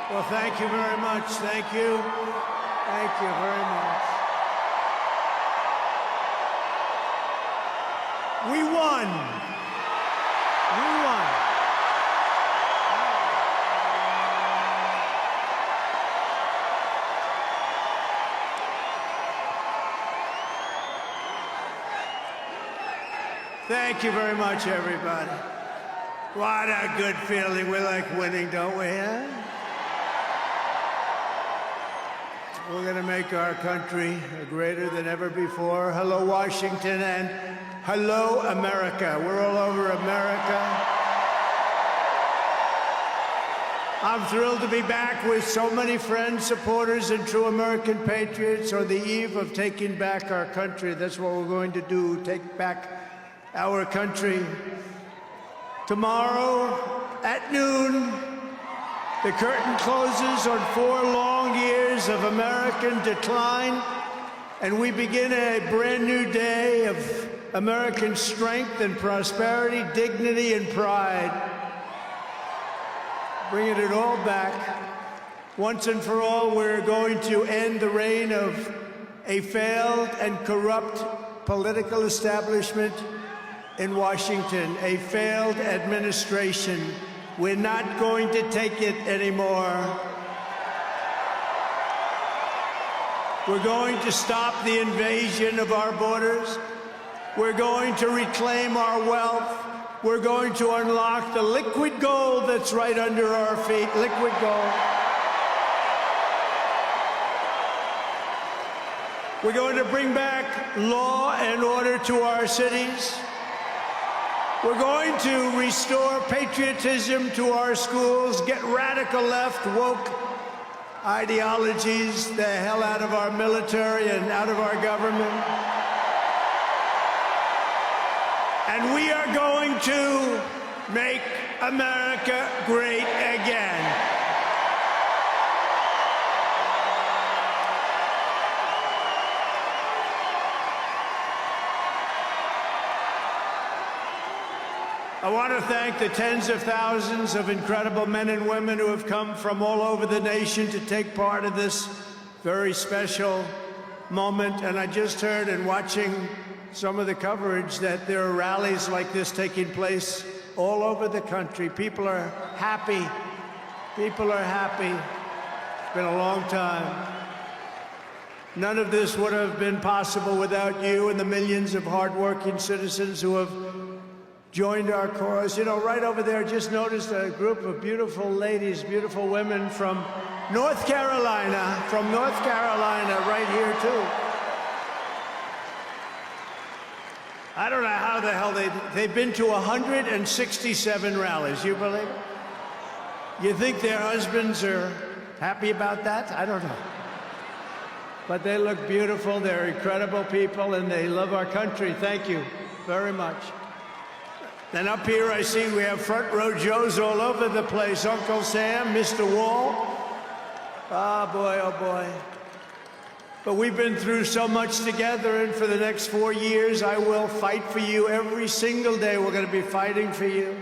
Well, thank you very much. Thank you. Thank you very much. We won. We won. Thank you very much, everybody. What a good feeling. We like winning, don't we, huh? We're going to make our country greater than ever before. Hello, Washington, and hello, America. We're all over America. I'm thrilled to be back with so many friends, supporters, and true American patriots on the eve of taking back our country. That's what we're going to do, take back our country. Tomorrow at noon, the curtain closes on 4 long years of American decline, and we begin a brand new day of American strength and prosperity, dignity and pride. Bringing it all back. Once and for all, we're going to end the reign of a failed and corrupt political establishment in Washington, a failed administration. We're not going to take it anymore. We're going to stop the invasion of our borders. We're going to reclaim our wealth. We're going to unlock the liquid gold that's right under our feet, liquid gold. We're going to bring back law and order to our cities. We're going to restore patriotism to our schools, get radical left, woke ideologies the hell out of our military and out of our government. And we are going to make America great again. I want to thank the tens of thousands of incredible men and women who have come from all over the nation to take part in this very special moment. And I just heard in watching some of the coverage that there are rallies like this taking place all over the country. People are happy. People are happy. It's been a long time. None of this would have been possible without you and the millions of hardworking citizens who have joined our cause. You know, right over there, just noticed a group of beautiful ladies, beautiful women from North Carolina, right here, too. I don't know how the hell they've been to 167 rallies. You believe it? You think their husbands are happy about that? I don't know. But they look beautiful. They're incredible people, and they love our country. Thank you very much. And up here, I see we have front row Joes all over the place. Uncle Sam, Mr. Wall. Oh, boy, oh, boy. But we've been through so much together, and for the next 4 years, I will fight for you every single day. We're going to be fighting for you.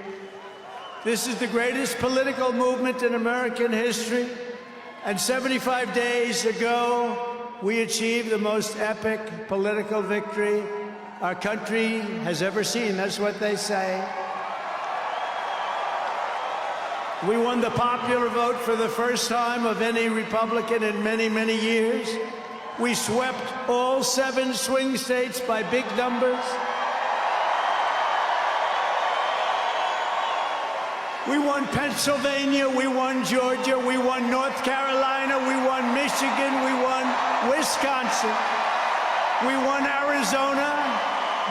This is the greatest political movement in American history. And 75 days ago, we achieved the most epic political victory our country has ever seen. That's what they say. We won the popular vote for the first time of any Republican in many, many years. We swept all 7 swing states by big numbers. We won Pennsylvania, we won Georgia, we won North Carolina, we won Michigan, we won Wisconsin, we won Arizona,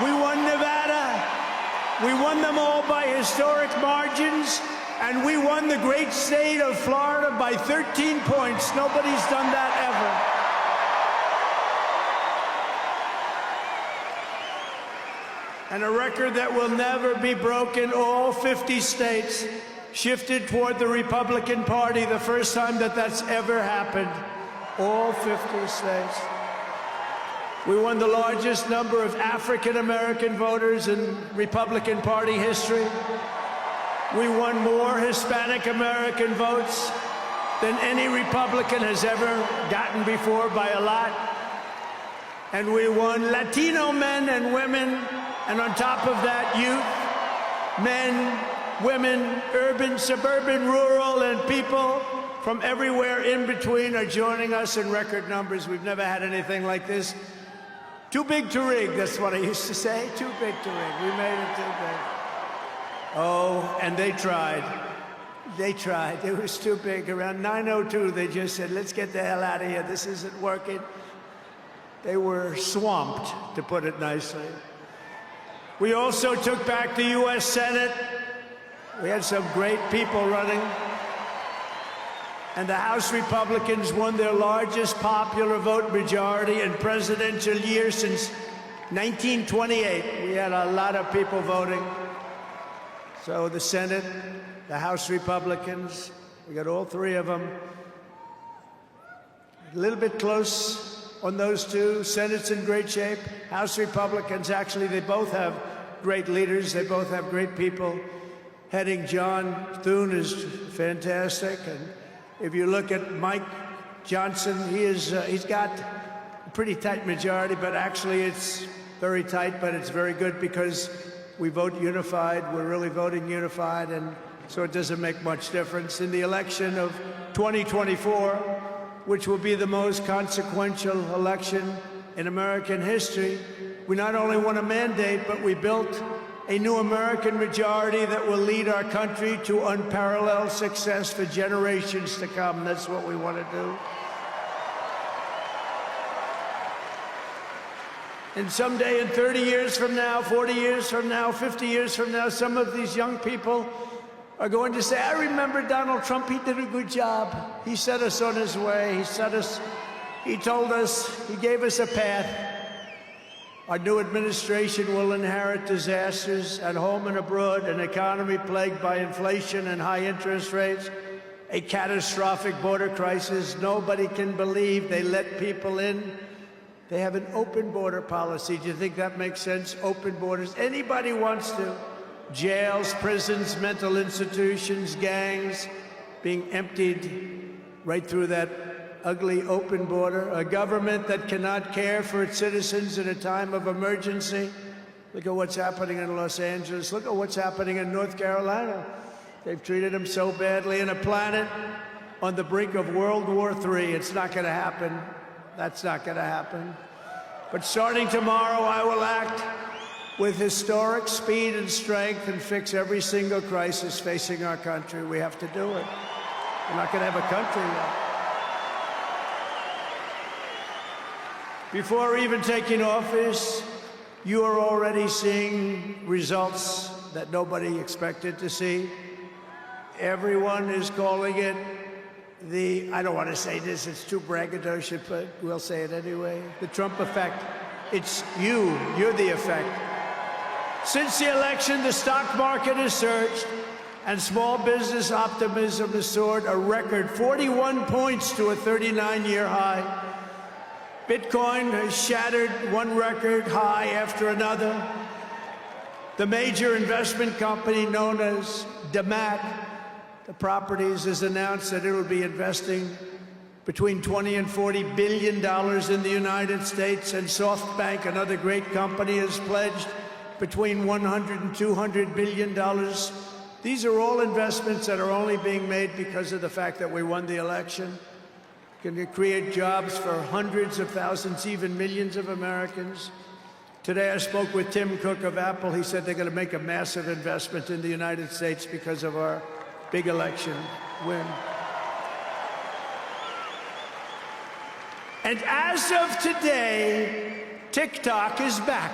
we won Nevada. We won them all by historic margins, and we won the great state of Florida by 13 points. Nobody's done that ever. And a record that will never be broken. All 50 states shifted toward the Republican Party, the first time that that's ever happened. All 50 states. We won the largest number of African-American voters in Republican Party history. We won more Hispanic American votes than any Republican has ever gotten before by a lot. And we won Latino men and women, and on top of that, youth, men, women, urban, suburban, rural, and people from everywhere in between are joining us in record numbers. We've never had anything like this. Too big to rig, that's what I used to say. Too big to rig. We made it too big. Oh, and they tried. They tried. It was too big. Around 9:02, they just said, let's get the hell out of here. This isn't working. They were swamped, to put it nicely. We also took back the U.S. Senate. We had some great people running. And the House Republicans won their largest popular vote majority in presidential year since 1928. We had a lot of people voting. So the Senate, the House Republicans, we got all three of them. A little bit close on those two. Senate's in great shape. House Republicans, actually, they both have great leaders. They both have great people heading. John Thune is fantastic. And if you look at Mike Johnson, he's got a pretty tight majority, but actually it's very tight, but it's very good because we vote unified. We're really voting unified, and so it doesn't make much difference. In the election of 2024, which will be the most consequential election in American history, we not only won a mandate, but we built a new American majority that will lead our country to unparalleled success for generations to come. That's what we want to do. And someday, in 30 years from now, 40 years from now, 50 years from now, some of these young people are going to say, I remember Donald Trump, he did a good job. He set us on his way. He told us, he gave us a path. Our new administration will inherit disasters at home and abroad, an economy plagued by inflation and high interest rates, a catastrophic border crisis. Nobody can believe they let people in. They have an open border policy. Do you think that makes sense? Open borders. Anybody wants to. Jails, prisons, mental institutions, gangs being emptied right through that ugly open border, a government that cannot care for its citizens in a time of emergency. Look at what's happening in Los Angeles. Look at what's happening in North Carolina. They've treated them so badly. In a planet on the brink of World War III, it's not going to happen. That's not going to happen. But starting tomorrow, I will act with historic speed and strength and fix every single crisis facing our country. We have to do it. We're not going to have a country yet. Before even taking office, you are already seeing results that nobody expected to see. Everyone is calling it I don't want to say this, it's too braggadocious, but we'll say it anyway. The Trump effect. It's you're the effect. Since the election, the stock market has surged and small business optimism has soared a record 41 points to a 39-year high. Bitcoin has shattered one record high after another. The major investment company known as DeMat, the properties, has announced that it will be investing between $20 and $40 billion in the United States, and SoftBank, another great company, has pledged between $100 and $200 billion. These are all investments that are only being made because of the fact that we won the election. Can create jobs for hundreds of thousands, even millions of Americans. Today I spoke with Tim Cook of Apple. He said they're going to make a massive investment in the United States because of our big election win. And as of today, TikTok is back.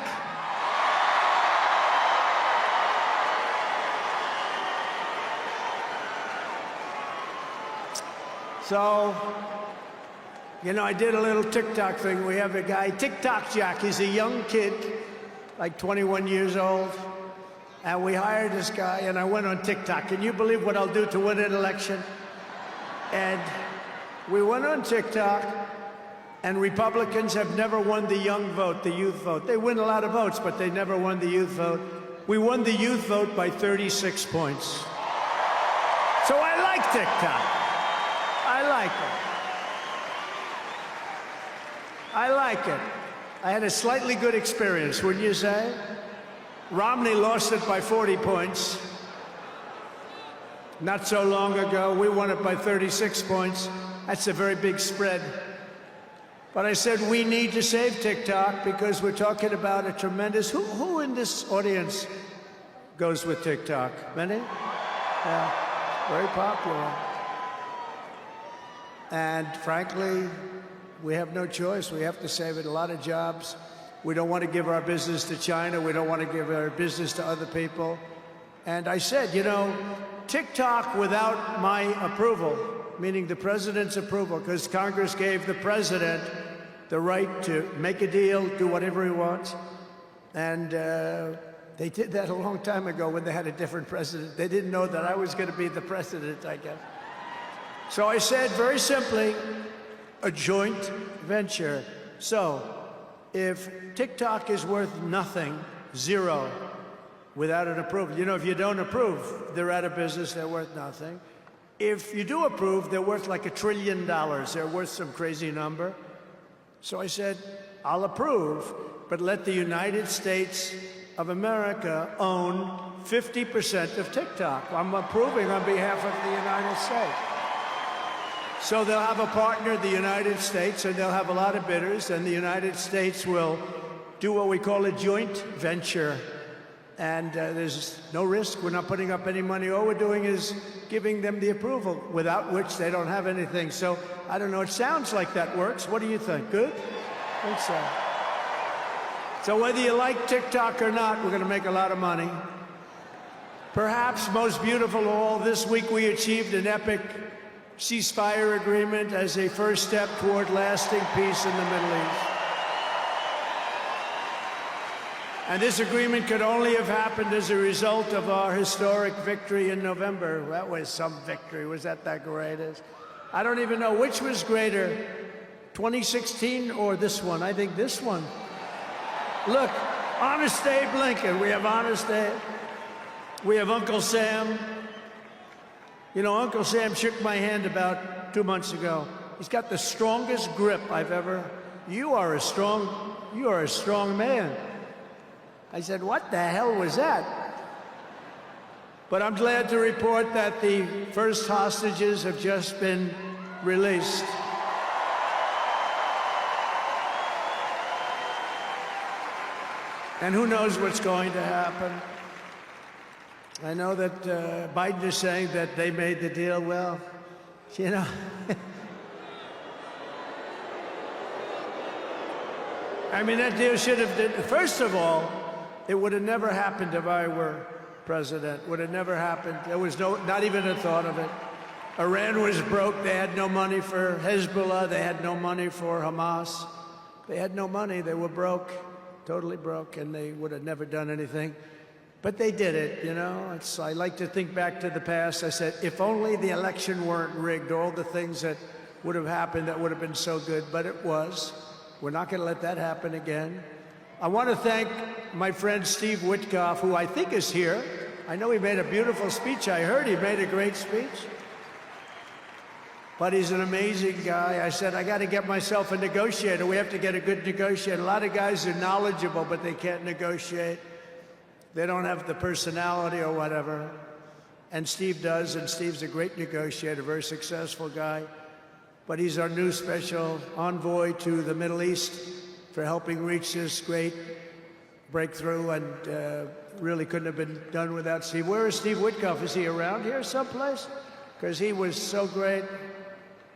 So, you know, I did a little TikTok thing. We have a guy, TikTok Jack. He's a young kid, like 21 years old. And we hired this guy, and I went on TikTok. Can you believe what I'll do to win an election? And we went on TikTok, and Republicans have never won the young vote, the youth vote. They win a lot of votes, but they never won the youth vote. We won the youth vote by 36 points. So I like TikTok. I like it. I like it. I had a slightly good experience, wouldn't you say? Romney lost it by 40 points. Not so long ago, we won it by 36 points. That's a very big spread. But I said we need to save TikTok because we're talking about a tremendous... Who in this audience goes with TikTok? Many? Yeah, very popular. And frankly, we have no choice. We have to save it. A lot of jobs. We don't want to give our business to China. We don't want to give our business to other people. And I said, you know, TikTok without my approval, meaning the president's approval, because Congress gave the president the right to make a deal, do whatever he wants. And they did that a long time ago when they had a different president. They didn't know that I was going to be the president, I guess. So I said, very simply, a joint venture. So if TikTok is worth nothing, zero, without an approval. You know, if you don't approve, they're out of business, they're worth nothing. If you do approve, they're worth like $1 trillion. They're worth some crazy number. So I said, I'll approve, but let the United States of America own 50% of TikTok. I'm approving on behalf of the United States. So they'll have a partner, the United States, and they'll have a lot of bidders, and the United States will do what we call a joint venture. And there's no risk. We're not putting up any money. All we're doing is giving them the approval, without which they don't have anything. So I don't know. It sounds like that works. What do you think? Good? I think so. So whether you like TikTok or not, we're going to make a lot of money. Perhaps most beautiful of all, this week we achieved an epic ceasefire agreement as a first step toward lasting peace in the Middle East. And this agreement could only have happened as a result of our historic victory in November. That was some victory. Was that great? I don't even know which was greater, 2016 or this one. I think this one. Look, Honest Abe Lincoln. We have Honest Abe. We have Uncle Sam. You know, Uncle Sam shook my hand about 2 months ago. He's got the strongest grip I've ever... You are a strong man. I said, what the hell was that? But I'm glad to report that the first hostages have just been released. And who knows what's going to happen? I know that Biden is saying that they made the deal. Well, you know... I mean, that deal should have... First of all, it would have never happened if I were president. Would have never happened. There was not even a thought of it. Iran was broke. They had no money for Hezbollah. They had no money for Hamas. They had no money. They were broke, totally broke, and they would have never done anything. But they did it, you know. I like to think back to the past. I said, if only the election weren't rigged, all the things that would have happened that would have been so good, but it was. We're not going to let that happen again. I want to thank my friend Steve Witkoff, who I think is here. I know he made a beautiful speech. I heard he made a great speech. But he's an amazing guy. I said, I got to get myself a negotiator. We have to get a good negotiator. A lot of guys are knowledgeable, but they can't negotiate. They don't have the personality or whatever. And Steve does, and Steve's a great negotiator, very successful guy. But he's our new special envoy to the Middle East for helping reach this great breakthrough, and really couldn't have been done without Steve. Where is Steve Witkoff? Is he around here someplace? Because he was so great.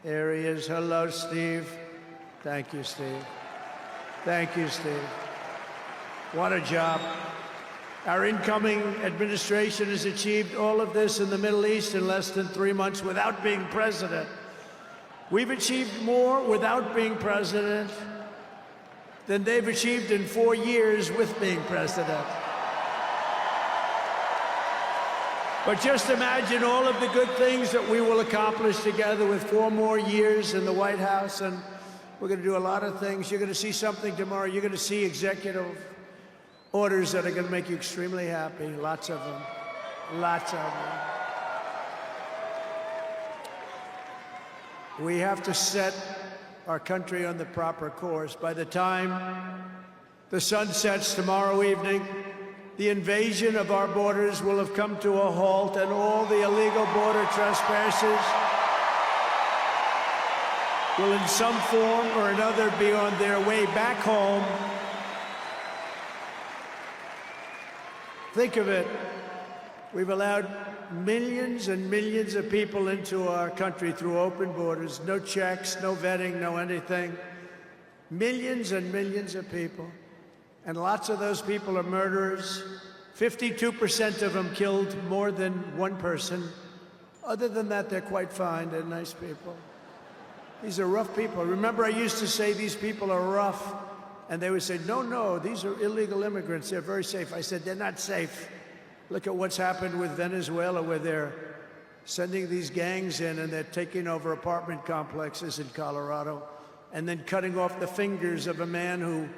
There he is. Hello, Steve. Thank you, Steve. Thank you, Steve. What a job. Our incoming administration has achieved all of this in the Middle East in less than 3 months without being president. We've achieved more without being president than they've achieved in 4 years with being president. But just imagine all of the good things that we will accomplish together with 4 more years in the White House, and we're going to do a lot of things. You're going to see something tomorrow. You're going to see executive orders that are going to make you extremely happy. Lots of them. Lots of them. We have to set our country on the proper course. By the time the sun sets tomorrow evening, the invasion of our borders will have come to a halt, and all the illegal border trespassers will in some form or another be on their way back home. Think of it. We've allowed millions and millions of people into our country through open borders, no checks, no vetting, no anything. Millions and millions of people. And lots of those people are murderers. 52% of them killed more than one person. Other than that, they're quite fine. They're nice people. These are rough people. Remember, I used to say these people are rough. And they would say, no, no, these are illegal immigrants. They're very safe. I said, they're not safe. Look at what's happened with Venezuela, where they're sending these gangs in and they're taking over apartment complexes in Colorado and then cutting off the fingers of a man who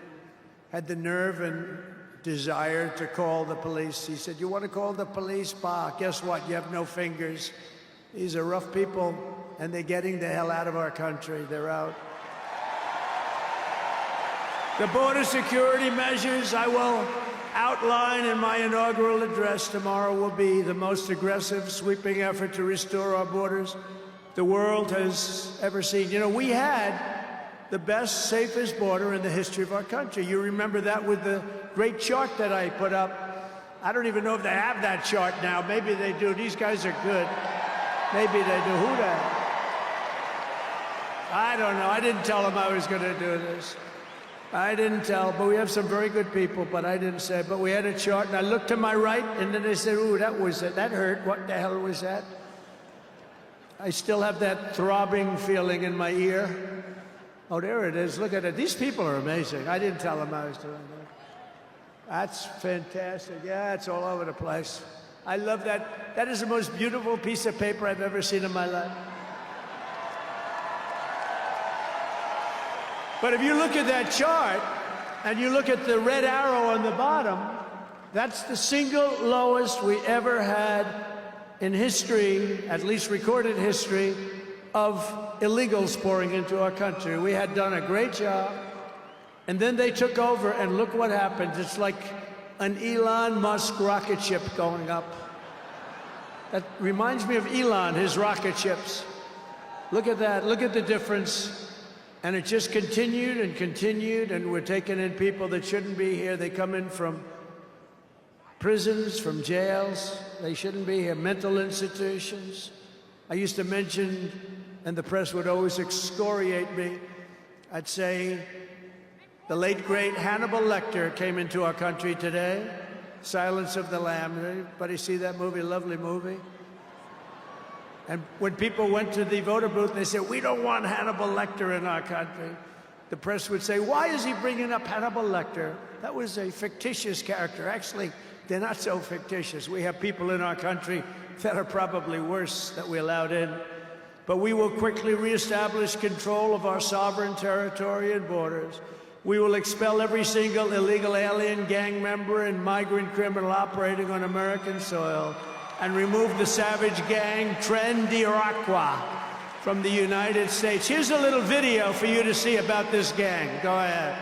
had the nerve and desire to call the police. He said, you want to call the police? Bah, guess what? You have no fingers. These are rough people, and they're getting the hell out of our country. They're out. The border security measures I will outline in my inaugural address tomorrow will be the most aggressive, sweeping effort to restore our borders the world has ever seen. You know, we had the best, safest border in the history of our country. You remember that with the great chart that I put up. I don't even know if they have that chart now. Maybe they do. These guys are good. Maybe they do. Who the? I don't know. I didn't tell them I was going to do this. I didn't tell, but we have some very good people, but I didn't say. But we had a chart, and I looked to my right, and then they said, ooh, that was it. That hurt. What the hell was that? I still have that throbbing feeling in my ear. Oh, there it is. Look at it. These people are amazing. I didn't tell them I was doing that. That's fantastic. Yeah, it's all over the place. I love that. That is the most beautiful piece of paper I've ever seen in my life. But if you look at that chart, and you look at the red arrow on the bottom, that's the single lowest we ever had in history, at least recorded history, of illegals pouring into our country. We had done a great job, and then they took over, and look what happened. It's like an Elon Musk rocket ship going up. That reminds me of Elon, his rocket ships. Look at that. Look at the difference. And it just continued and continued, and we're taking in people that shouldn't be here. They come in from prisons, from jails. They shouldn't be here. Mental institutions. I used to mention, and the press would always excoriate me, I'd say the late, great Hannibal Lecter came into our country today. Silence of the Lambs. Anybody see that movie? Lovely movie. And when people went to the voter booth, they said, we don't want Hannibal Lecter in our country. The press would say, why is he bringing up Hannibal Lecter? That was a fictitious character. Actually, they're not so fictitious. We have people in our country that are probably worse that we allowed in. But we will quickly reestablish control of our sovereign territory and borders. We will expel every single illegal alien, gang member, and migrant criminal operating on American soil, and remove the savage gang Tren de Aragua from the United States. Here's a little video for you to see about this gang. Go ahead.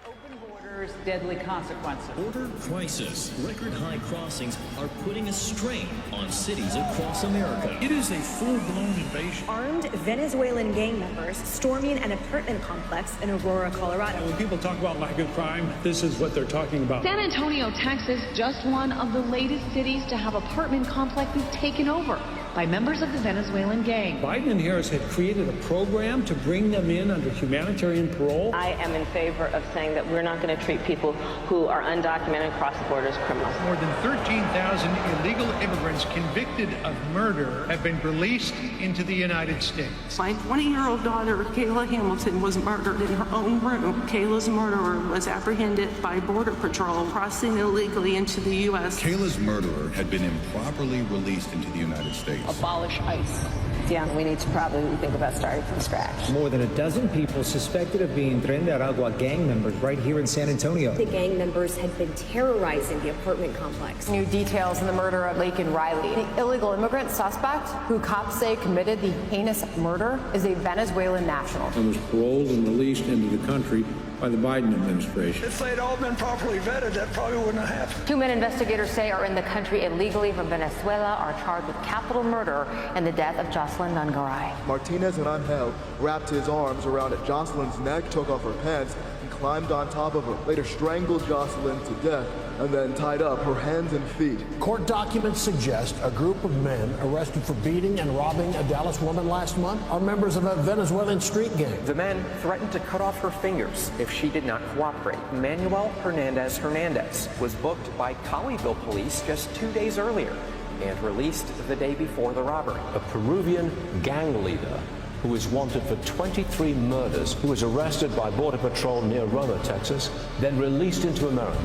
Open borders, deadly consequences. Border crisis. Record high crossings are putting a strain on cities across America. It is a full-blown invasion. Armed Venezuelan gang members storming an apartment complex in Aurora, Colorado. When people talk about lack of crime, this is what they're talking about. San Antonio, Texas, just one of the latest cities to have apartment complexes taken over by members of the Venezuelan gang. Biden and Harris had created a program to bring them in under humanitarian parole. I am in favor of saying that we're not going to treat people who are undocumented across the border as criminals. More than 13,000 illegal immigrants convicted of murder have been released into the United States. My 20-year-old daughter, Kayla Hamilton, was murdered in her own room. Kayla's murderer was apprehended by Border Patrol crossing illegally into the U.S. Kayla's murderer had been improperly released into the United States. Abolish ICE. Yeah, we need to probably think about starting from scratch. More than a dozen people suspected of being Tren de Aragua gang members right here in San Antonio. The gang members had been terrorizing the apartment complex. New details in the murder of Laken Riley. The illegal immigrant suspect, who cops say committed the heinous murder, is a Venezuelan national. And was paroled and released into the country by the Biden administration. If they'd all been properly vetted, that probably wouldn't have happened. 2 men investigators say are in the country illegally from Venezuela are charged with capital murder and the death of Jocelyn Nungaray. Martinez and Angel wrapped his arms around Jocelyn's neck, took off her pants, and climbed on top of her. Later strangled Jocelyn to death and then tied up her hands and feet. Court documents suggest a group of men arrested for beating and robbing a Dallas woman last month are members of a Venezuelan street gang. The men threatened to cut off her fingers if she did not cooperate. Manuel Hernandez was booked by Colleyville police just 2 days earlier and released the day before the robbery. A Peruvian gang leader who is wanted for 23 murders, who was arrested by Border Patrol near Roma, Texas, then released into America.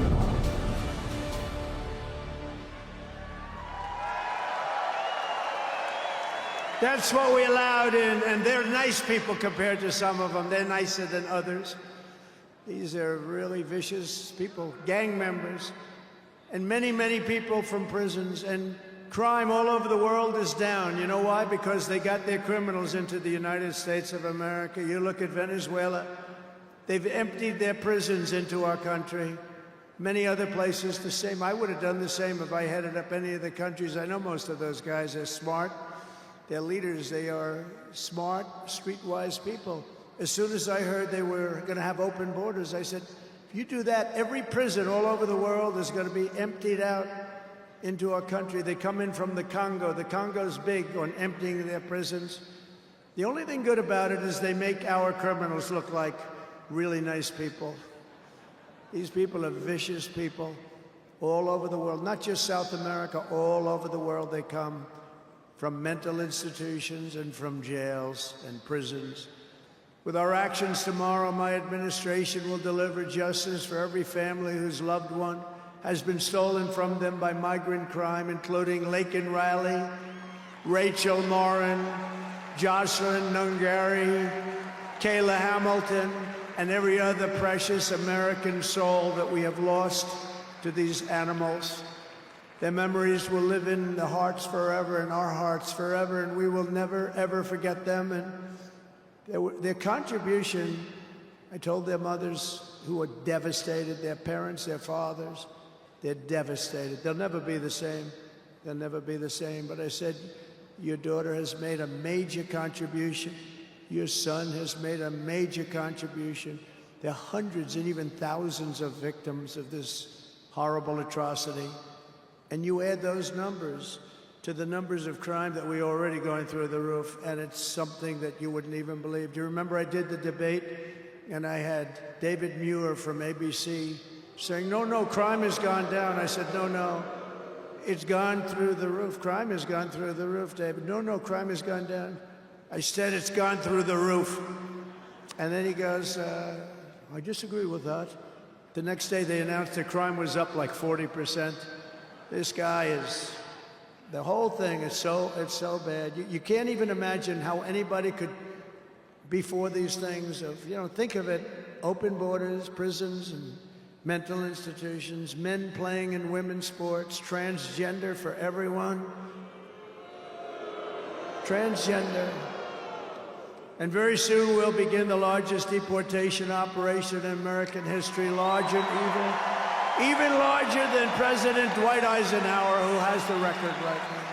That's what we allowed in, and they're nice people compared to some of them. They're nicer than others. These are really vicious people, gang members, and many, many people from prisons. And crime all over the world is down. You know why? Because they got their criminals into the United States of America. You look at Venezuela, they've emptied their prisons into our country. Many other places the same. I would have done the same if I headed up any of the countries. I know most of those guys are smart. They're leaders. They are smart, streetwise people. As soon as I heard they were going to have open borders, I said, if you do that, every prison all over the world is going to be emptied out into our country. They come in from the Congo. The Congo's big on emptying their prisons. The only thing good about it is they make our criminals look like really nice people. These people are vicious people all over the world, not just South America, all over the world they come. From mental institutions and from jails and prisons. With our actions tomorrow, my administration will deliver justice for every family whose loved one has been stolen from them by migrant crime, including Laken Riley, Rachel Morin, Jocelyn Nungaray, Kayla Hamilton, and every other precious American soul that we have lost to these animals. Their memories will live in the hearts forever, in our hearts forever, and we will never, ever forget them. And their contribution, I told their mothers who were devastated, their parents, their fathers, they're devastated. They'll never be the same. They'll never be the same. But I said, your daughter has made a major contribution. Your son has made a major contribution. There are hundreds and even thousands of victims of this horrible atrocity. And you add those numbers to the numbers of crime that we're already going through the roof, and it's something that you wouldn't even believe. Do you remember I did the debate, and I had David Muir from ABC saying, no, crime has gone down. I said, no, it's gone through the roof. Crime has gone through the roof, David. No, crime has gone down. I said it's gone through the roof. And then he goes, I disagree with that. The next day they announced that crime was up like 40%. This guy is, the whole thing is it's so bad. You can't even imagine how anybody could be for these things of, think of it, open borders, prisons and mental institutions, men playing in women's sports, transgender for everyone. Transgender. And very soon we'll begin the largest deportation operation in American history, larger even larger than President Dwight Eisenhower, who has the record right now.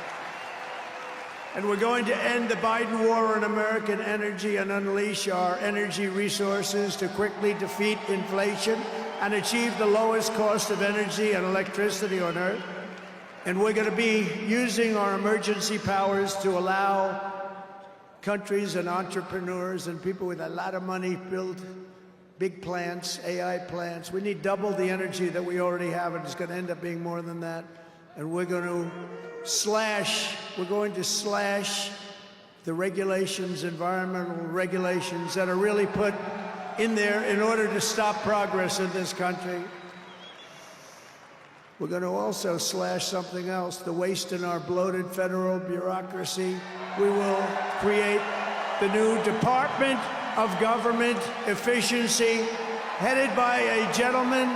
And we're going to end the Biden war on American energy and unleash our energy resources to quickly defeat inflation and achieve the lowest cost of energy and electricity on Earth. And we're going to be using our emergency powers to allow countries and entrepreneurs and people with a lot of money build big plants, AI plants. We need double the energy that we already have, and it's going to end up being more than that. And we're going to slash the regulations, environmental regulations that are really put in there in order to stop progress in this country. We're going to also slash something else, the waste in our bloated federal bureaucracy. We will create the new Department of Government Efficiency, headed by a gentleman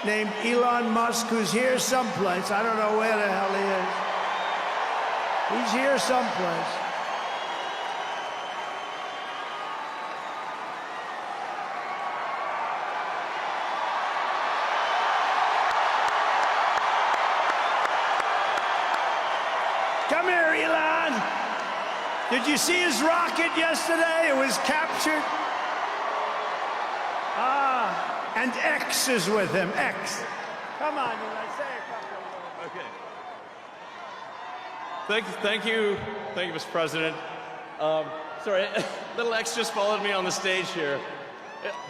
named Elon Musk, who's here someplace. I don't know where the hell he is. He's here someplace. Come here, Elon. Did you see his rocket yesterday? It was captured. And X is with him. X. Come on, Elon, say a couple of words. Okay. Thank you, Mr. President. Sorry, little X just followed me on the stage here.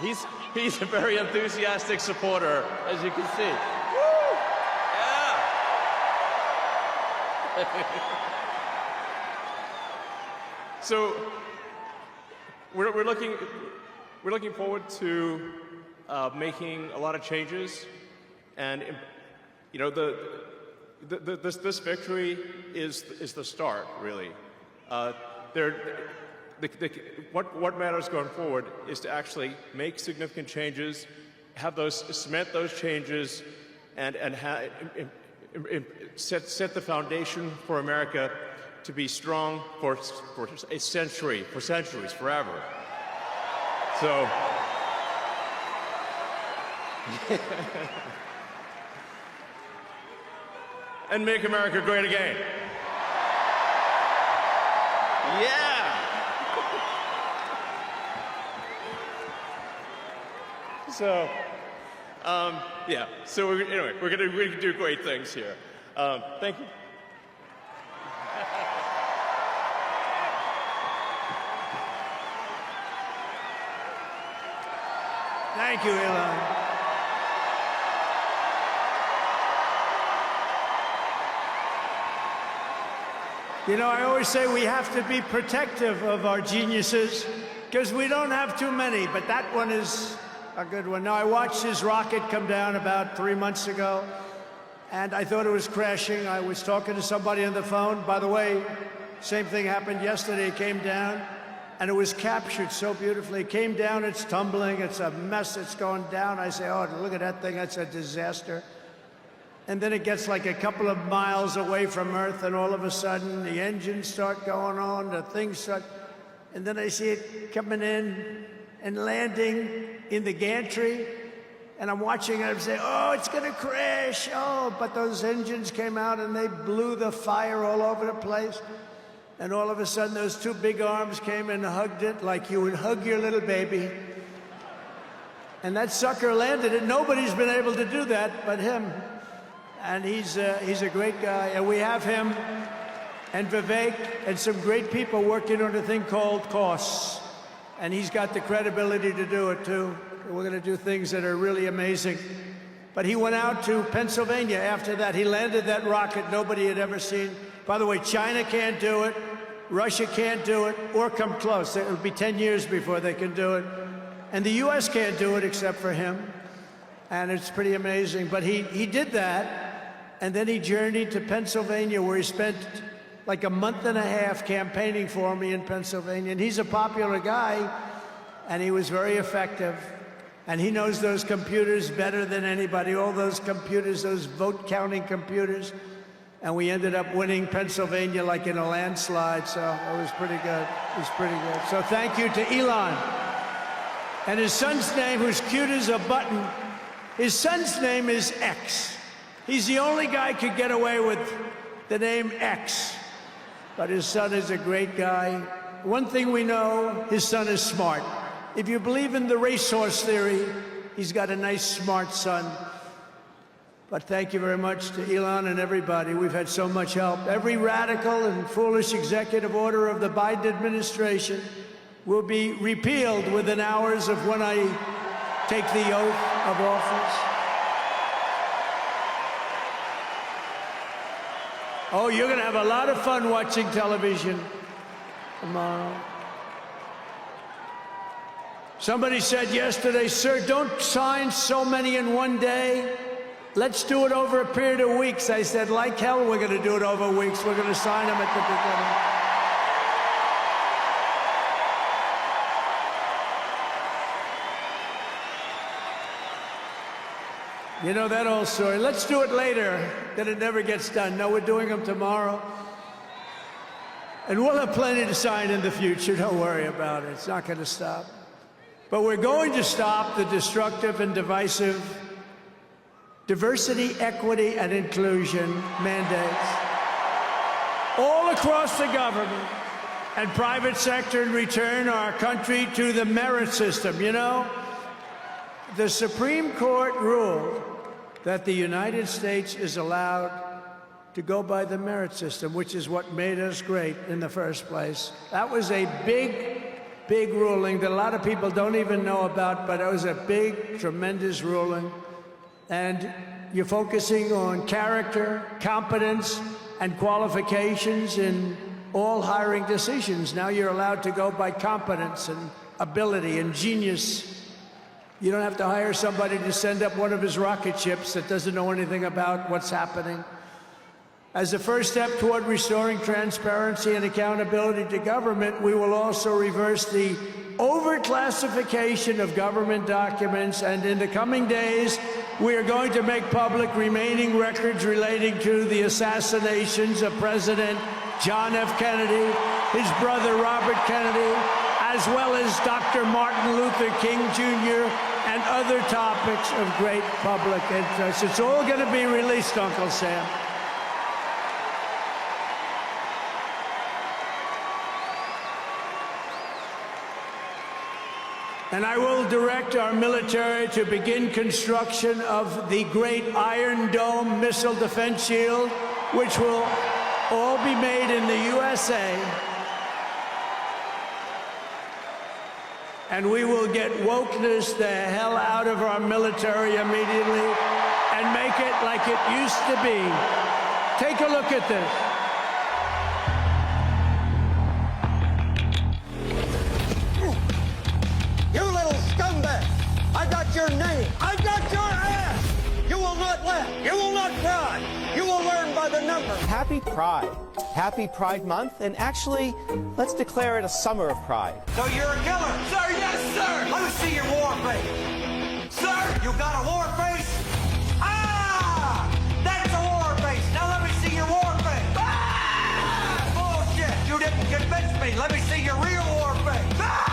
He's a very enthusiastic supporter, as you can see. Woo! Yeah. So we're looking forward to making a lot of changes, and you know this victory is the start, really. What matters going forward is to actually make significant changes, cement those changes, and set the foundation for America to be strong for a century, for centuries, forever. So. And make America great again. Yeah. So, yeah. So anyway, we're gonna do great things here. Thank you. Thank you, Elon. You know, I always say we have to be protective of our geniuses because we don't have too many, but that one is a good one. Now, I watched his rocket come down about 3 months ago, and I thought it was crashing. I was talking to somebody on the phone. By the way, same thing happened yesterday. It came down, and it was captured so beautifully. It came down, it's tumbling, it's a mess, it's going down. I say, oh, look at that thing, that's a disaster. And then it gets like a couple of miles away from Earth, and all of a sudden, the engines start going on, the things start, and then I see it coming in and landing in the gantry, and I'm watching it, I'm saying, oh, it's gonna crash, oh, but those engines came out and they blew the fire all over the place. And all of a sudden, those two big arms came and hugged it like you would hug your little baby. And that sucker landed it. Nobody's been able to do that but him. And he's a great guy. And we have him and Vivek and some great people working on a thing called costs. And he's got the credibility to do it, too. We're going to do things that are really amazing. But he went out to Pennsylvania after that. He landed that rocket nobody had ever seen. By the way, China can't do it, Russia can't do it, or come close. It'll be 10 years before they can do it. And the US can't do it except for him. And it's pretty amazing. But he did that, and then he journeyed to Pennsylvania, where he spent like a month and a half campaigning for me in Pennsylvania. And he's a popular guy, and he was very effective. And he knows those computers better than anybody, all those computers, those vote-counting computers. And we ended up winning Pennsylvania like in a landslide, so it was pretty good. It was pretty good. So thank you to Elon. And his son's name, who's cute as a button, his son's name is X. He's the only guy who could get away with the name X. But his son is a great guy. One thing we know, his son is smart. If you believe in the racehorse theory, he's got a nice, smart son. But thank you very much to Elon and everybody. We've had so much help. Every radical and foolish executive order of the Biden administration will be repealed within hours of when I take the oath of office. Oh, you're going to have a lot of fun watching television tomorrow. Somebody said yesterday, sir, don't sign so many in one day. let's do it over a period of weeks. I said, like hell, we're going to do it over weeks. We're going to sign them at the beginning. You know that old story. Let's do it later, then it never gets done. No, we're doing them tomorrow. And we'll have plenty to sign in the future. Don't worry about it. It's not going to stop. But we're going to stop the destructive and divisive diversity, equity, and inclusion mandates all across the government and private sector and return our country to the merit system. You know, the Supreme Court ruled that the United States is allowed to go by the merit system, which is what made us great in the first place. That was a big, big ruling that a lot of people don't even know about, but it was a big, tremendous ruling. And you're focusing on character, competence, and qualifications in all hiring decisions. Now you're allowed to go by competence and ability and genius. You don't have to hire somebody to send up one of his rocket ships that doesn't know anything about what's happening. As a first step toward restoring transparency and accountability to government, we will also reverse the overclassification of government documents, and in the coming days, we are going to make public remaining records relating to the assassinations of President John F. Kennedy, his brother Robert Kennedy, as well as Dr. Martin Luther King Jr., and other topics of great public interest. It's all going to be released, Uncle Sam. And I will direct our military to begin construction of the great Iron Dome missile defense shield, which will all be made in the USA. And we will get wokeness the hell out of our military immediately and make it like it used to be. Take a look at this. I got your name. I got your ass. You will not laugh. You will not cry. You will learn by the numbers. Happy Pride. Happy Pride Month. And actually, let's declare it a summer of pride. So you're a killer? Sir, yes, sir. Let me see your war face. Sir, you got a war face? Ah! That's a war face. Now let me see your war face. Ah! Bullshit. You didn't convince me. Let me see your real war face. Ah!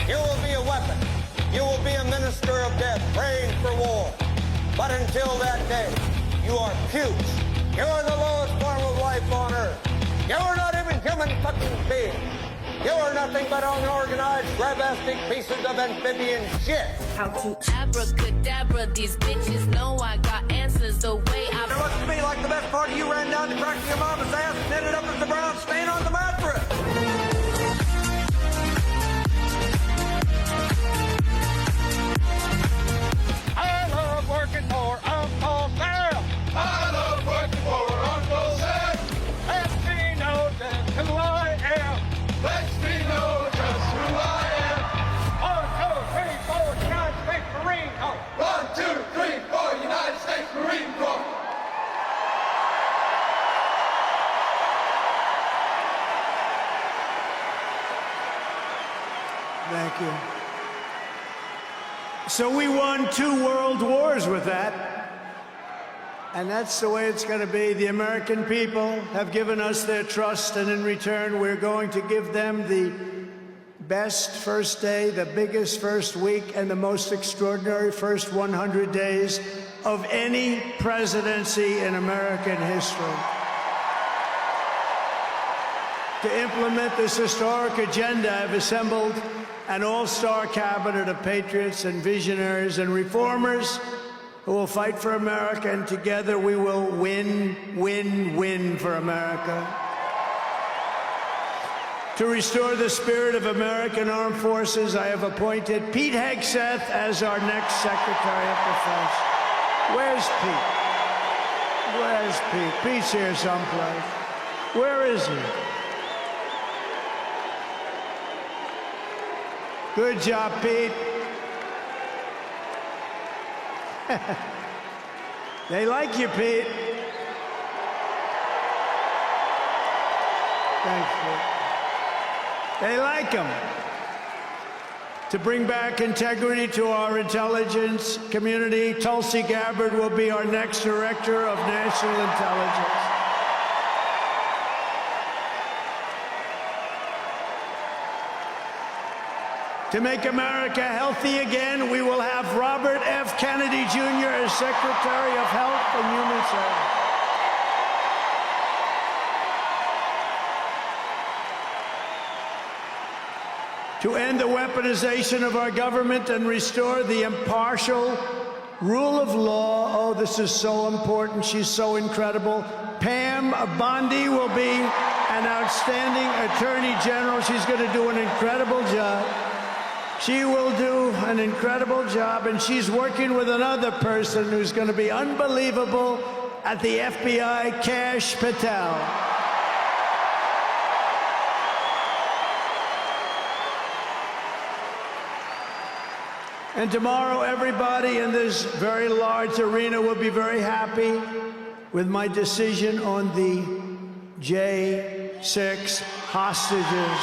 You will be a weapon. You will be a minister of death, praying for war. But until that day, you are pukes. You are the lowest form of life on earth. You are not even human fucking beings. You are nothing but unorganized, grabastic pieces of amphibian shit. How to abracadabra, these bitches know I got answers the way I... It looks to me like the best part of you ran down the crack of your mama's ass and ended up as the brown stain on the mattress. I love working for Uncle Sam. I love working for Uncle Sam. Lets me know just who I am. Lets me know just who I am. 1, 2, 3, 4, United States Marine Corps. 1, 2, 3, 4, United States Marine Corps. Thank you. So we won 2 world wars with that. And that's the way it's going to be. The American people have given us their trust, and in return, we're going to give them the best first day, the biggest first week, and the most extraordinary first 100 days of any presidency in American history. To implement this historic agenda, I've assembled an all-star cabinet of patriots and visionaries and reformers who will fight for America, and together we will win, win, win for America. To restore the spirit of American Armed Forces, I have appointed Pete Hegseth as our next Secretary of Defense. Where's Pete? Where's Pete? Pete's here someplace. Where is he? Good job, Pete. They like you, Pete. Thanks, Pete. They like him. To bring back integrity to our intelligence community, Tulsi Gabbard will be our next Director of National Intelligence. To make America healthy again, we will have Robert F. Kennedy Jr. as Secretary of Health and Human Services. To end the weaponization of our government and restore the impartial rule of law. Oh, this is so important. She's so incredible. Pam Bondi will be an outstanding Attorney General. She's going to do an incredible job. She will do an incredible job, and she's working with another person who's going to be unbelievable at the FBI, Kash Patel. And tomorrow, everybody in this very large arena will be very happy with my decision on the J6 hostages.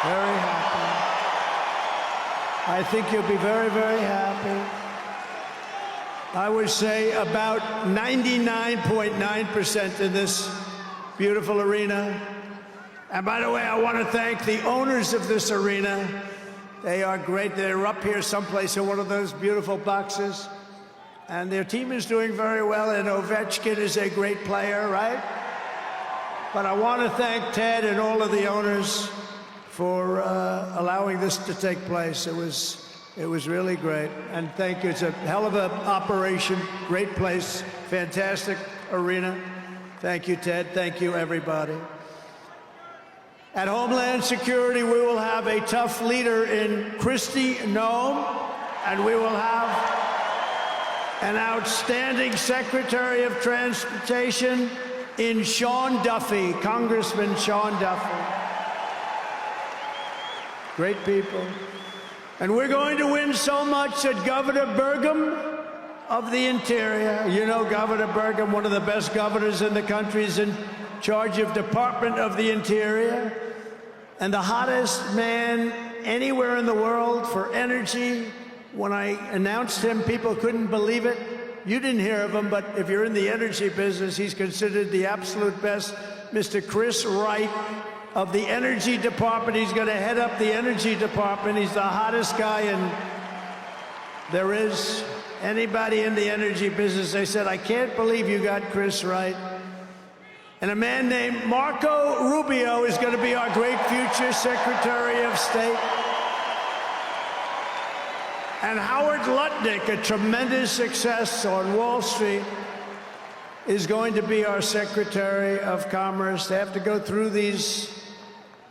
Very happy. I think you'll be very, very happy. I would say about 99.9% in this beautiful arena. And by the way, I want to thank the owners of this arena. They are great. They're up here someplace in one of those beautiful boxes. And their team is doing very well, and Ovechkin is a great player, right? But I want to thank Ted and all of the owners for allowing this to take place. It was really great. And thank you. It's a hell of an operation. Great place. Fantastic arena. Thank you, Ted. Thank you, everybody. At Homeland Security, we will have a tough leader in Kristi Noem, and we will have an outstanding Secretary of Transportation in Sean Duffy, Congressman Sean Duffy. Great people. And we're going to win so much that Governor Burgum of the Interior, you know Governor Burgum, one of the best governors in the country, is in charge of Department of the Interior, and the hottest man anywhere in the world for energy. When I announced him, people couldn't believe it. You didn't hear of him, but if you're in the energy business, he's considered the absolute best. Mr. Chris Wright of the Energy Department. He's going to head up the Energy Department. He's the hottest guy there is. Anybody in the energy business, they said, I can't believe you got Chris Wright. And a man named Marco Rubio is going to be our great future Secretary of State. And Howard Lutnick, a tremendous success on Wall Street, is going to be our Secretary of Commerce. They have to go through these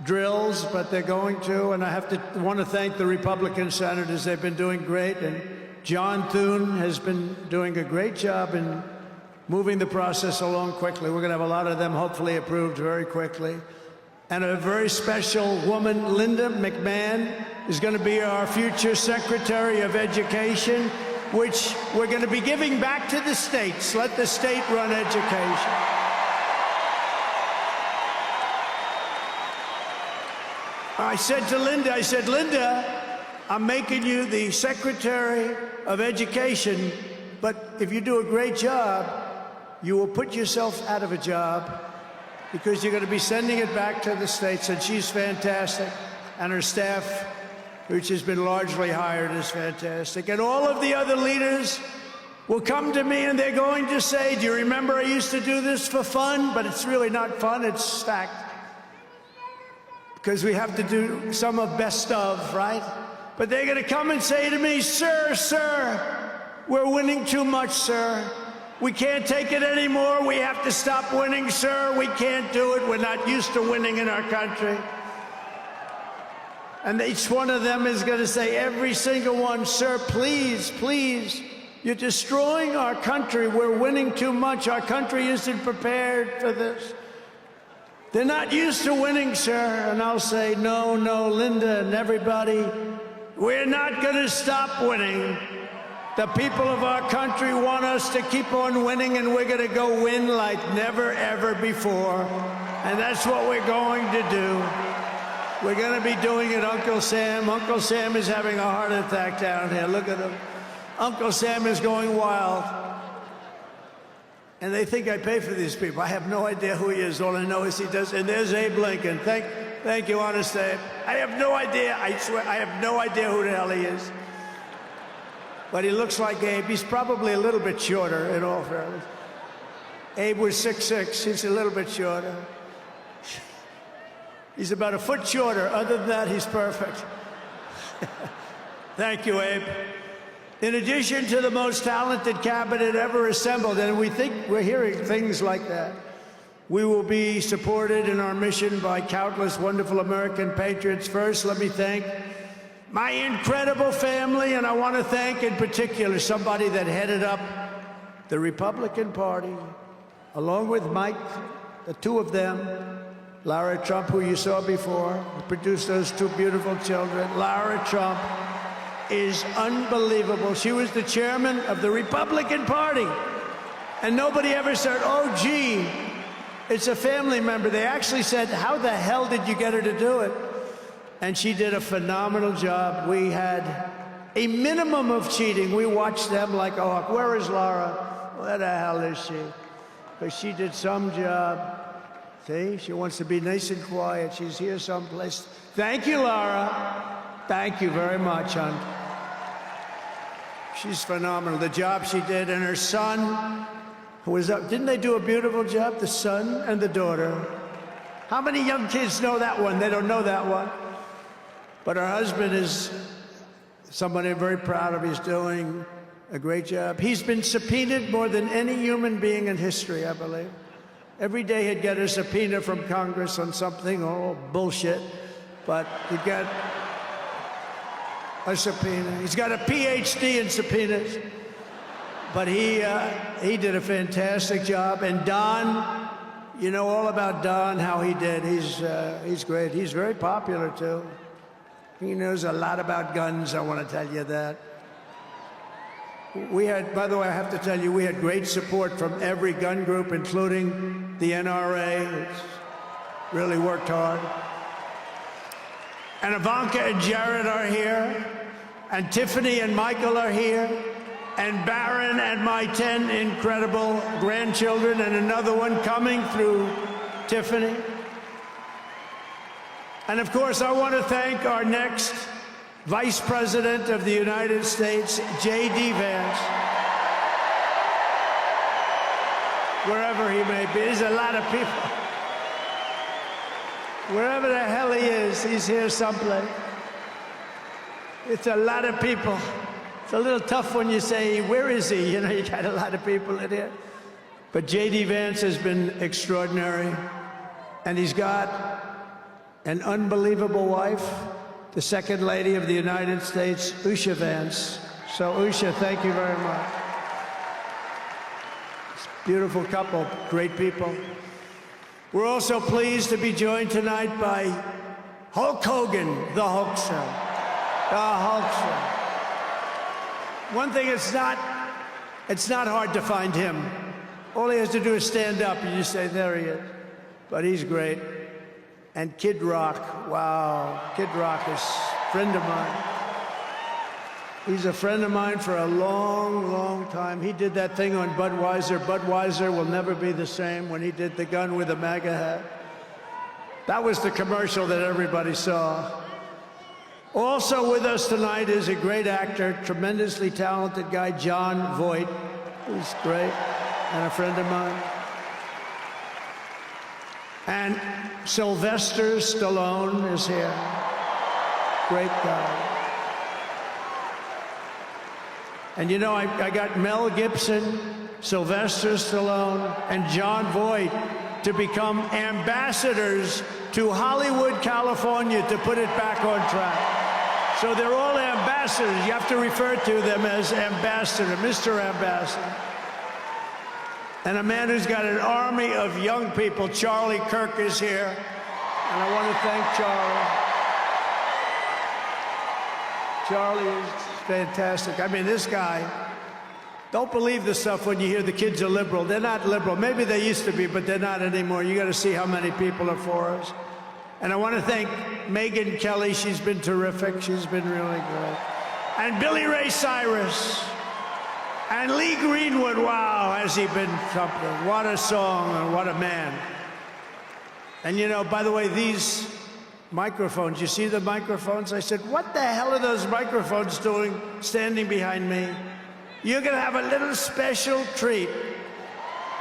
drills, but they're going to. And I want to thank the Republican senators. They've been doing great. And John Thune has been doing a great job in moving the process along quickly. We're going to have a lot of them hopefully approved very quickly. And a very special woman, Linda McMahon, is going to be our future Secretary of Education, which we're going to be giving back to the states. Let the state run education. I said to Linda, Linda, I'm making you the Secretary of Education, but if you do a great job, you will put yourself out of a job because you're going to be sending it back to the states. And she's fantastic. And her staff, which has been largely hired, is fantastic. And all of the other leaders will come to me and they're going to say, do you remember I used to do this for fun? But it's really not fun, it's fact. Because we have to do some of best of, right? But they're going to come and say to me, sir, we're winning too much, sir. We can't take it anymore. We have to stop winning, sir. We can't do it. We're not used to winning in our country. And each one of them is going to say, every single one, sir, please, please, you're destroying our country. We're winning too much. Our country isn't prepared for this. They're not used to winning, sir. And I'll say, no, no, Linda and everybody, we're not going to stop winning. The people of our country want us to keep on winning, and we're going to go win like never, ever before. And that's what we're going to do. We're going to be doing it, Uncle Sam. Uncle Sam is having a heart attack down here. Look at him. Uncle Sam is going wild. And they think I pay for these people. I have no idea who he is. All I know is he does. And there's Abe Lincoln. Thank you, honest Abe. I have no idea. I swear, I have no idea who the hell he is. But he looks like Abe. He's probably a little bit shorter, in all fairness. Abe was 6'6". He's a little bit shorter. He's about a foot shorter. Other than that, he's perfect. Thank you, Abe. In addition to the most talented cabinet ever assembled, and we think we're hearing things like that, we will be supported in our mission by countless wonderful American patriots. First, let me thank my incredible family, and I want to thank in particular somebody that headed up the Republican Party, along with Mike, the two of them, Lara Trump, who you saw before, who produced those two beautiful children. Lara Trump is unbelievable. She was the chairman of the Republican Party. And nobody ever said, oh, gee, it's a family member. They actually said, how the hell did you get her to do it? And she did a phenomenal job. We had a minimum of cheating. We watched them like a hawk. Where is Lara? Where the hell is she? Because she did some job. See, she wants to be nice and quiet. She's here someplace. Thank you, Lara. Thank you very much, hon. She's phenomenal. The job she did, and her son, who was up. Didn't they do a beautiful job? The son and the daughter. How many young kids know that one? They don't know that one. But her husband is somebody I'm very proud of. He's doing a great job. He's been subpoenaed more than any human being in history, I believe. Every day he'd get a subpoena from Congress on something, oh, bullshit. But he'd get a subpoena. He's got a PhD in subpoenas. But he did a fantastic job. And Don, you know all about Don, how he did. He's great. He's very popular, too. He knows a lot about guns, I want to tell you that. We had, by the way, I have to tell you, we had great support from every gun group, including the NRA, which really worked hard. And Ivanka and Jared are here, and Tiffany and Michael are here, and Barron and my 10 incredible grandchildren, and another one coming through Tiffany. And of course, I want to thank our next Vice President of the United States, J.D. Vance. Wherever he may be, there's a lot of people. Wherever the hell he is, he's here someplace. It's a lot of people. It's a little tough when you say, where is he? You know, you got a lot of people in here. But J.D. Vance has been extraordinary. And he's got an unbelievable wife, the Second Lady of the United States, Usha Vance. So, Usha, thank you very much. It's a beautiful couple, great people. We're also pleased to be joined tonight by Hulk Hogan, the Hulkster. The Hulkster. One thing, it's not hard to find him. All he has to do is stand up and you say, there he is. But he's great. And Kid Rock, wow, Kid Rock is a friend of mine. He's a friend of mine for a long, long time. He did that thing on Budweiser. Budweiser will never be the same, when he did the gun with the MAGA hat. That was the commercial that everybody saw. Also with us tonight is a great actor, tremendously talented guy, Jon Voight, who's great, and a friend of mine. And Sylvester Stallone is here. Great guy. And you know, I got Mel Gibson, Sylvester Stallone, and Jon Voight to become ambassadors to Hollywood, California, to put it back on track. So they're all ambassadors. You have to refer to them as ambassador, Mr. Ambassador. and a man who's got an army of young people. Charlie Kirk is here, and I want to thank Charlie. Charlie is fantastic. I mean, this guy, don't believe the stuff when you hear the kids are liberal. They're not liberal. Maybe they used to be, but they're not anymore. You got to see how many people are for us. And I want to thank Megyn Kelly. She's been terrific. She's been really good. And Billy Ray Cyrus. And Lee Greenwood. Wow, has he been something. What a song and what a man. And you know, by the way, these microphones, you see the microphones? I said, what the hell are those microphones doing standing behind me? You're going to have a little special treat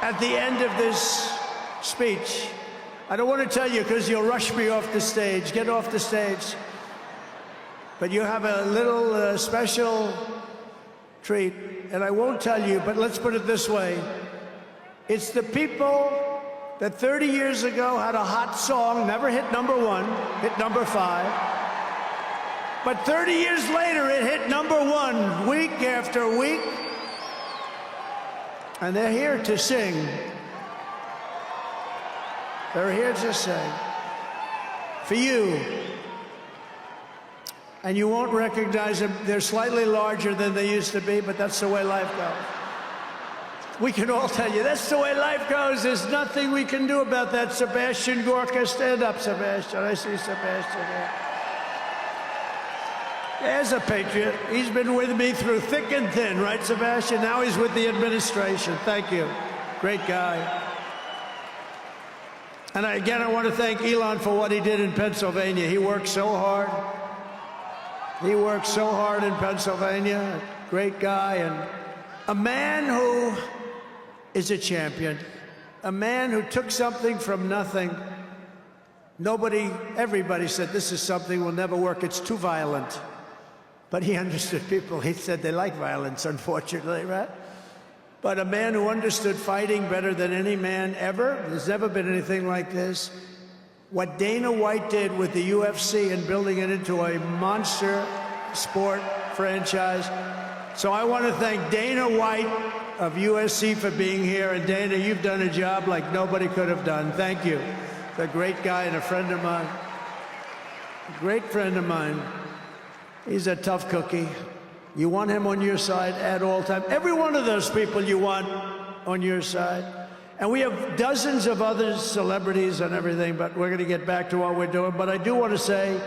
at the end of this speech. I don't want to tell you because you'll rush me off the stage. Get off the stage. But you have a little special treat, and I won't tell you, but let's put it this way. It's the people that 30 years ago had a hot song, never hit #1, hit #5. But 30 years later, it hit #1 week after week. And they're here to sing. They're here to sing. For you. And you won't recognize them. They're slightly larger than they used to be, but that's the way life goes. We can all tell you, that's the way life goes. There's nothing we can do about that. Sebastian Gorka, stand up, Sebastian. I see Sebastian there. There's a patriot. He's been with me through thick and thin, right, Sebastian? Now he's with the administration. Thank you. Great guy. And again, I want to thank Elon for what he did in Pennsylvania. He worked so hard. He worked so hard in Pennsylvania. Great guy. And a man who is a champion. A man who took something from nothing. Everybody said, this is something will never work. It's too violent. But he understood people. He said they like violence, unfortunately, right? But a man who understood fighting better than any man ever. There's never been anything like this. What Dana White did with the UFC and building it into a monster sport franchise. So I want to thank Dana White of USC for being here. And Dana, you've done a job like nobody could have done. Thank you. He's a great guy and a friend of mine. A great friend of mine. He's a tough cookie. You want him on your side at all times. Every one of those people you want on your side. And we have dozens of other celebrities and everything, but we're going to get back to what we're doing. But I do want to say,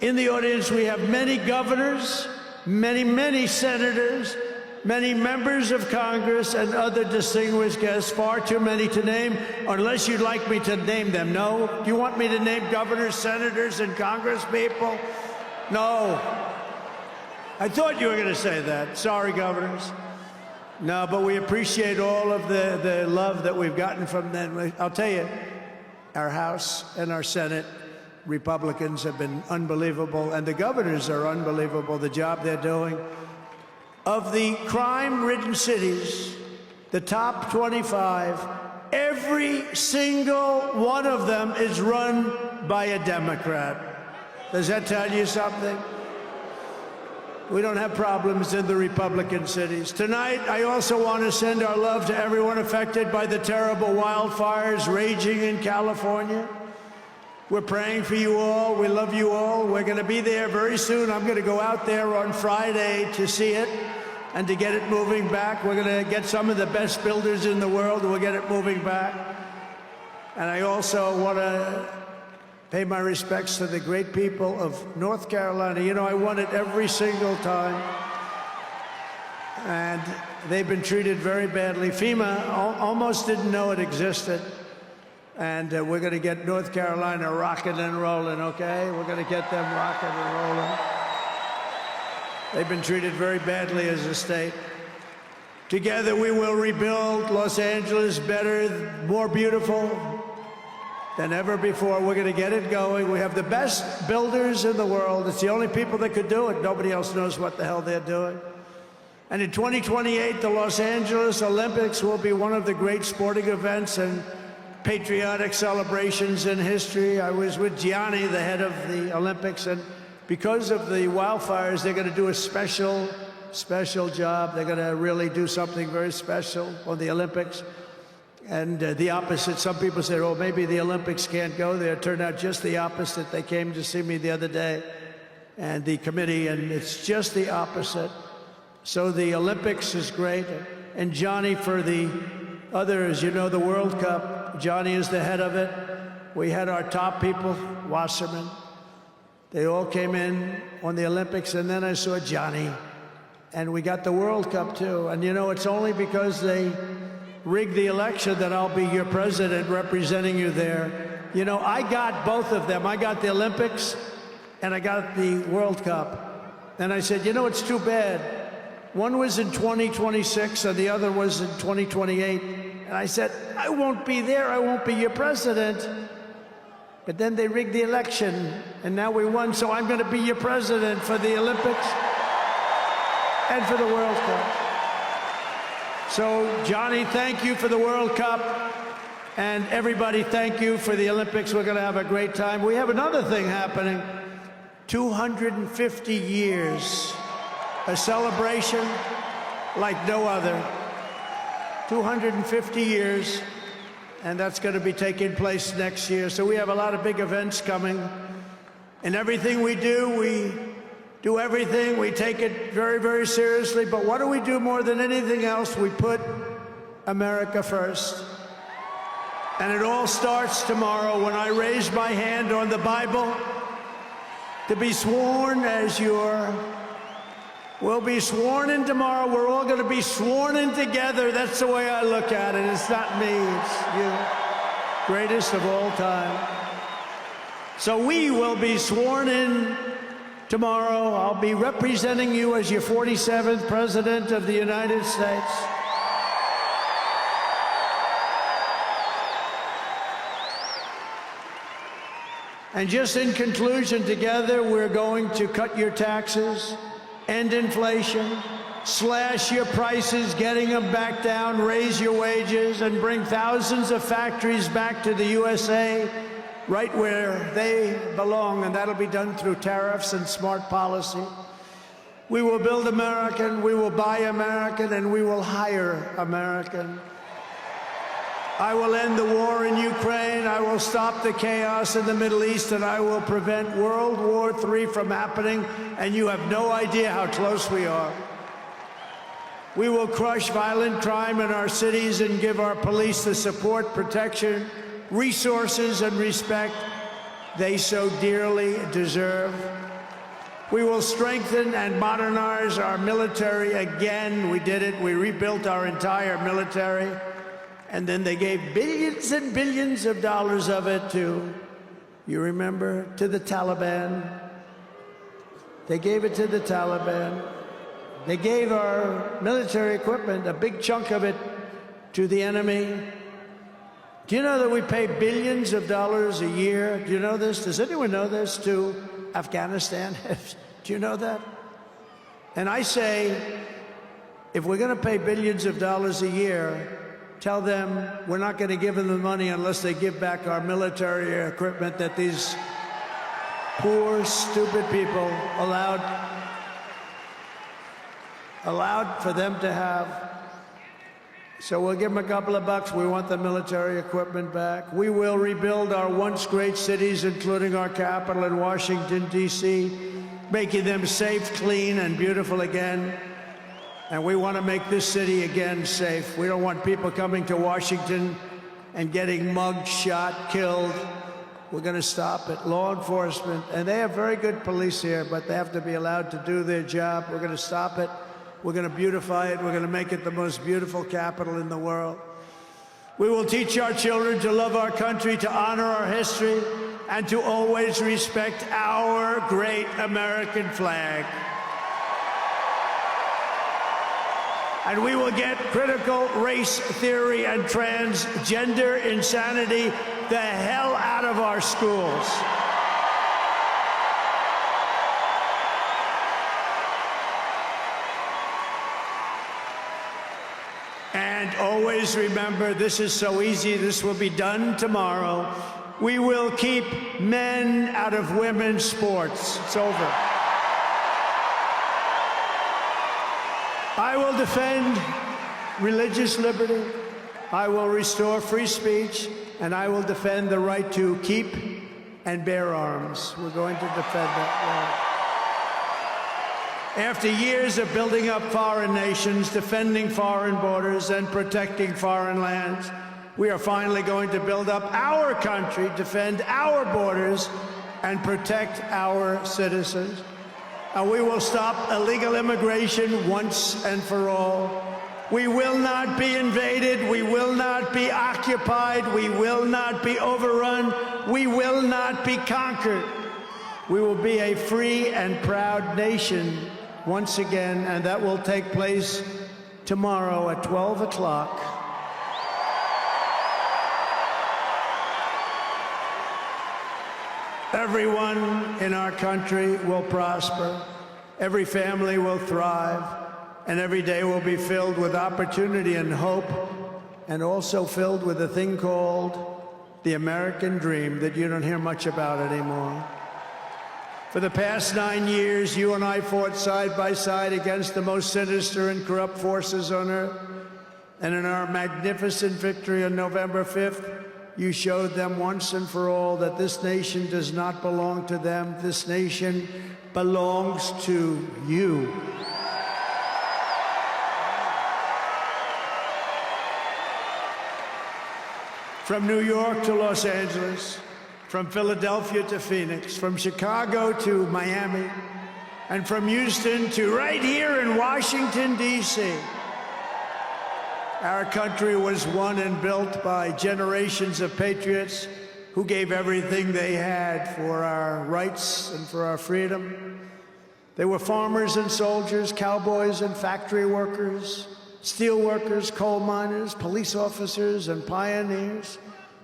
in the audience, we have many governors, many senators, many members of Congress, and other distinguished guests. Far too many to name, unless you'd like me to name them. No? Do you want me to name governors, senators, and Congress people? No. I thought you were going to say that. Sorry, governors. No, but we appreciate all of the love that we've gotten from them. I'll tell you, our House and our Senate Republicans have been unbelievable, and the governors are unbelievable, the job they're doing. Of the crime-ridden cities, the top 25, every single one of them is run by a Democrat. Does that tell you something? We don't have problems in the Republican cities. Tonight, I also want to send our love to everyone affected by the terrible wildfires raging in California. We're praying for you all. We love you all. We're going to be there very soon. I'm going to go out there on Friday to see it and to get it moving back. We're going to get some of the best builders in the world, and we'll get it moving back. And I also want to pay my respects to the great people of North Carolina. You know, I won it every single time. And they've been treated very badly. FEMA almost didn't know it existed. And we're going to get North Carolina rocking and rolling, okay? We're going to get them rocking and rolling. They've been treated very badly as a state. Together we will rebuild Los Angeles better, more beautiful than ever before. We're going to get it going. We have the best builders in the world. It's the only people that could do it. Nobody else knows what the hell they're doing. And in 2028, the Los Angeles Olympics will be one of the great sporting events and patriotic celebrations in history. I was with Gianni, the head of the Olympics, and because of the wildfires, they're going to do a special job. They're going to really do something very special on the Olympics. And the opposite, some people say, oh, maybe the Olympics can't go there. It turned out just the opposite. They came to see me the other day, and the committee, and it's just the opposite. So the Olympics is great. And Johnny, for the others, you know, the World Cup, Johnny is the head of it. We had our top people, Wasserman. They all came in on the Olympics, and then I saw Johnny. And we got the World Cup, too. And, you know, it's only because they rigged the election that I'll be your president representing you there. You know, I got both of them. I got the Olympics, and I got the World Cup. And I said, you know, it's too bad. One was in 2026, and the other was in 2028. And I said, I won't be there. I won't be your president. But then they rigged the election, and now we won, so I'm going to be your president for the Olympics and for the World Cup. So, Johnny, thank you for the World Cup, and everybody, thank you for the Olympics. We're going to have a great time. We have another thing happening, 250 years, a celebration like no other. 250 years, and that's going to be taking place next year. So we have a lot of big events coming. And everything we do everything. We take it very, very seriously. But what do we do more than anything else? We put America first. And it all starts tomorrow when I raise my hand on the Bible to be sworn as we'll be sworn in tomorrow. We're all going to be sworn in together. That's the way I look at it. It's not me. It's you. Greatest of all time. So we will be sworn in tomorrow. I'll be representing you as your 47th President of the United States. And just in conclusion, together, we're going to cut your taxes, end inflation, slash your prices, getting them back down, raise your wages, and bring thousands of factories back to the USA, right where they belong, and that'll be done through tariffs and smart policy. We will build American, we will buy American, and we will hire American. I will end the war in Ukraine, I will stop the chaos in the Middle East, and I will prevent World War III from happening, and you have no idea how close we are. We will crush violent crime in our cities and give our police the support, protection, resources, and respect they so dearly deserve. We will strengthen and modernize our military again. We did it. We rebuilt our entire military. And then they gave billions and billions of dollars of it to, you remember, to the Taliban. They gave it to the Taliban. They gave our military equipment, a big chunk of it, to the enemy. Do you know that we pay billions of dollars a year? Do you know this? Does anyone know this? To Afghanistan? Do you know that? And I say, if we're going to pay billions of dollars a year, tell them we're not going to give them the money unless they give back our military equipment that these poor, stupid people allowed for them to have. So we'll give them a couple of bucks. We want the military equipment back. We will rebuild our once great cities, including our capital in Washington, D.C., making them safe, clean, and beautiful again. And we want to make this city again safe. We don't want people coming to Washington and getting mugged, shot, killed. We're going to stop it. Law enforcement, and they have very good police here, but they have to be allowed to do their job. We're going to stop it. We're going to beautify it. We're going to make it the most beautiful capital in the world. We will teach our children to love our country, to honor our history, and to always respect our great American flag. And we will get critical race theory and transgender insanity the hell out of our schools. And always remember, this is so easy, this will be done tomorrow. We will keep men out of women's sports. It's over. I will defend religious liberty. I will restore free speech, and I will defend the right to keep and bear arms. We're going to defend that right. After years of building up foreign nations, defending foreign borders, and protecting foreign lands, we are finally going to build up our country, defend our borders, and protect our citizens. And we will stop illegal immigration once and for all. We will not be invaded. We will not be occupied. We will not be overrun. We will not be conquered. We will be a free and proud nation once again, and that will take place tomorrow at 12 o'clock. Everyone in our country will prosper. Every family will thrive. And every day will be filled with opportunity and hope, and also filled with a thing called the American dream that you don't hear much about anymore. For the past 9 years, you and I fought side by side against the most sinister and corrupt forces on earth. And in our magnificent victory on November 5th, you showed them once and for all that this nation does not belong to them. This nation belongs to you. From New York to Los Angeles, from Philadelphia to Phoenix, from Chicago to Miami, and from Houston to right here in Washington, D.C. Our country was won and built by generations of patriots who gave everything they had for our rights and for our freedom. They were farmers and soldiers, cowboys and factory workers, steel workers, coal miners, police officers, and pioneers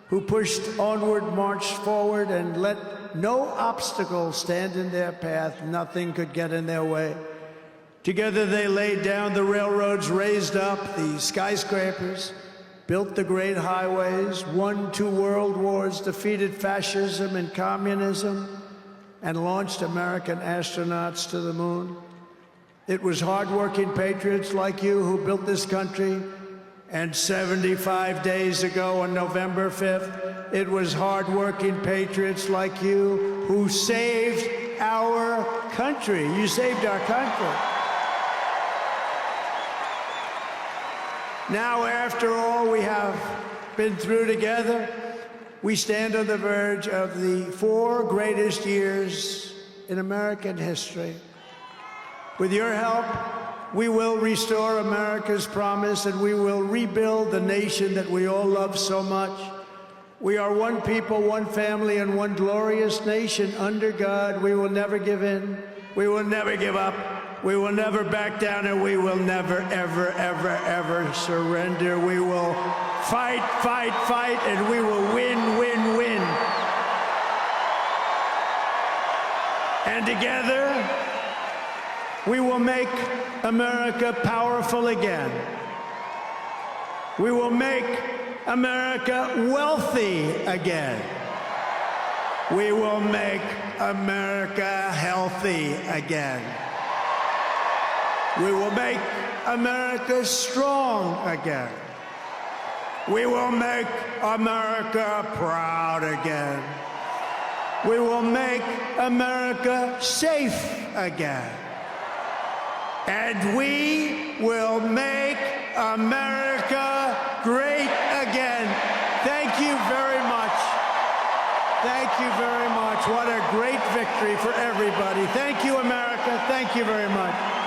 who pushed onward, marched forward, and let no obstacle stand in their path. Nothing could get in their way. Together they laid down the railroads, raised up the skyscrapers, built the great highways, won 2 world wars, defeated fascism and communism, and launched American astronauts to the moon. It was hard-working patriots like you who built this country, and 75 days ago on November 5th, it was hard-working patriots like you who saved our country. You saved our country. Now, after all we have been through together, we stand on the verge of the 4 greatest years in American history. With your help, we will restore America's promise, and we will rebuild the nation that we all love so much. We are one people, one family, and one glorious nation under God. We will never give in. We will never give up. We will never back down, and we will never, ever, ever, ever surrender. We will fight, fight, fight, and we will win, win, win. And together, we will make America powerful again. We will make America wealthy again. We will make America healthy again. We will make America strong again. We will make America proud again. We will make America safe again. And we will make America great again. Thank you very much. Thank you very much. What a great victory for everybody. Thank you, America. Thank you very much.